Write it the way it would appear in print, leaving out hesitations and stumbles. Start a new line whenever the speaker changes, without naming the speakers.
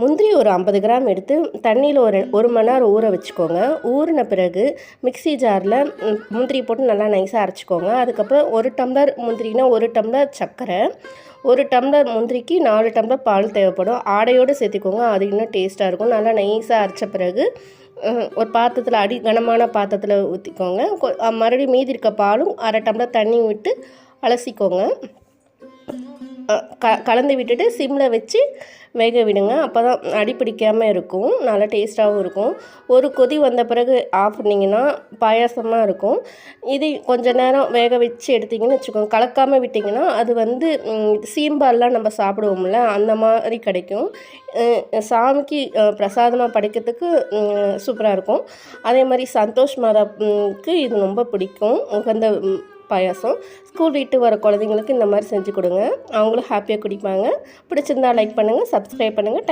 முந்திரி ஒரு 50 கிராம் எடுத்து தண்ணியில் ஒரு மணி நேரம் ஊற வச்சுக்கோங்க. ஊறின பிறகு மிக்ஸி ஜாரில் முந்திரி போட்டு நல்லா நைஸாக அரைச்சிக்கோங்க. அதுக்கப்புறம் 1 டம்ளர் முந்திரினா 1 டம்ளர் சர்க்கரை, 1 டம்ளர் முந்திரிக்கு 4 டம்ளர் பால் தேவைப்படும். ஆடையோடு சேர்த்துக்கோங்க, அது இன்னும் டேஸ்ட்டாக இருக்கும். நல்லா நைஸாக அரைச்ச பிறகு ஒரு பாத்திரத்தில் கனமான பாத்திரத்தில் ஊற்றிக்கோங்க. மறுபடியும் மீதி இருக்க பாலும் 1/2 டம்ளர் தண்ணி விட்டு அலசிக்கோங்க. கலந்து விட்டுட்டு சிம்மில் வச்சு வேக விடுங்க. அப்போ தான் அடி பிடிக்காமல் இருக்கும், நல்லா டேஸ்ட்டாகவும் இருக்கும். ஒரு கொதி வந்த பிறகு ஆஃப் பண்ணிங்கன்னா பாயாசமாக இருக்கும். இது கொஞ்சம் நேரம் வேக வச்சு எடுத்திங்கன்னு வச்சுக்கோங்க. கலக்காமல் விட்டிங்கன்னா அது வந்து சீம்பால்லாம் நம்ம சாப்பிடுவோம்ல அந்த மாதிரி கிடைக்கும். சாமிக்கு பிரசாதமாக படைக்கிறதுக்கு சூப்பராக இருக்கும். அதே மாதிரி சந்தோஷ் மாதாக்கு இது ரொம்ப பிடிக்கும், உகந்த பாயாசம். ஸ்கூல் விட்டு வர குழந்தைங்களுக்கு இந்த மாதிரி செஞ்சு கொடுங்க, அவங்களும் ஹாப்பியாக குடிப்பாங்க. பிடிச்சிருந்தா லைக் பண்ணுங்கள், சப்ஸ்கிரைப் பண்ணுங்கள்.